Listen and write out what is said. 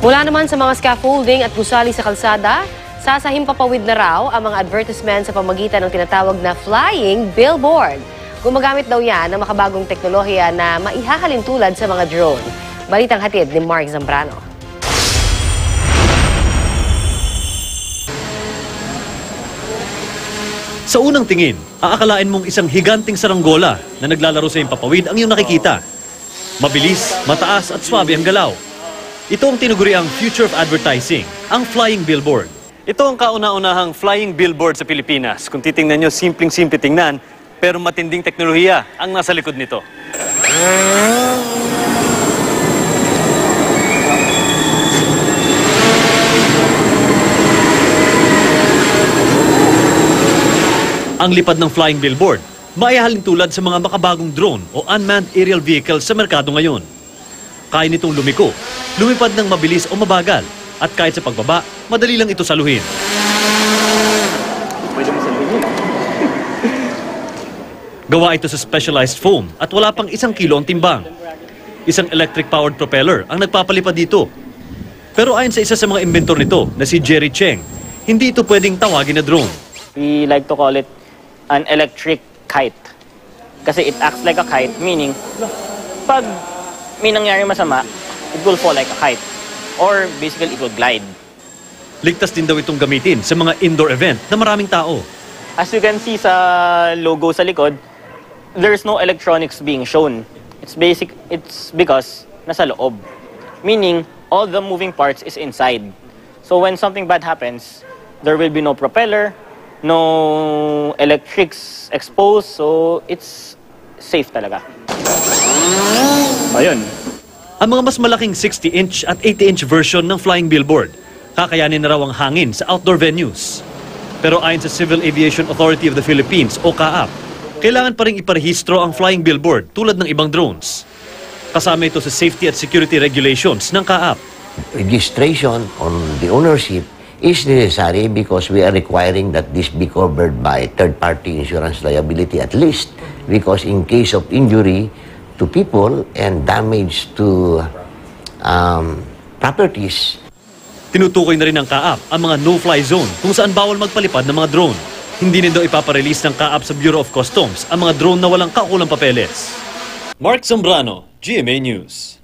Mula naman sa mga scaffolding at gusali sa kalsada, sasahimpapawid na raw ang mga advertisement sa pamagitan ng tinatawag na flying billboard. Gumagamit daw yan ng makabagong teknolohiya na maihahalin tulad sa mga drone. Balitang hatid ni Mark Zambrano. Sa unang tingin, aakalain mong isang higanting saranggola na naglalaro sa himpapawid ang iyong nakikita. Mabilis, mataas at swabe ang galaw. Ito ang tinuguriang future of advertising, ang flying billboard. Ito ang kauna-unahang flying billboard sa Pilipinas. Kung titingnan nyo, simpleng-simple tingnan, pero matinding teknolohiya ang nasa likod nito. Ang lipad ng flying billboard, maihahalin tulad sa mga makabagong drone o unmanned aerial vehicles sa merkado ngayon. Kaya nitong lumiko, lumipad ng mabilis o mabagal, at kahit sa pagbaba, madali lang ito saluhin. Gawa ito sa specialized foam at wala pang 1 kilo ang timbang. Isang electric-powered propeller ang nagpapalipad dito. Pero ayon sa isa sa mga inventor nito na si Jerry Cheng, hindi ito pwedeng tawagin na drone. We like to call it an electric kite. Kasi it acts like a kite, meaning, pag may nangyari masama, it will fall like a kite. Or basically, it will glide. Ligtas din daw itong gamitin sa mga indoor event na maraming tao. As you can see sa logo sa likod, there's no electronics being shown. It's because nasa loob. Meaning, all the moving parts is inside. So when something bad happens, there will be no propeller, no electrics exposed, so it's safe talaga. Ayun. Ang mga mas malaking 60-inch at 80-inch version ng flying billboard, kakayanin na raw ang hangin sa outdoor venues. Pero ayon sa Civil Aviation Authority of the Philippines o CAAP, kailangan pa rin iparehistro ang flying billboard tulad ng ibang drones. Kasama ito sa safety at security regulations ng CAAP. Registration on the ownership is necessary because we are requiring that this be covered by third-party insurance liability at least, because in case of injury to people and damage to properties. Tinutukoy na rin ng CAAP ang mga no-fly zone kung saan bawal magpalipad ng mga drone. Hindi din daw ipaparelease ng CAAP sa Bureau of Customs ang mga drone na walang kaukulang papeles. Mark Zambrano, GMA News.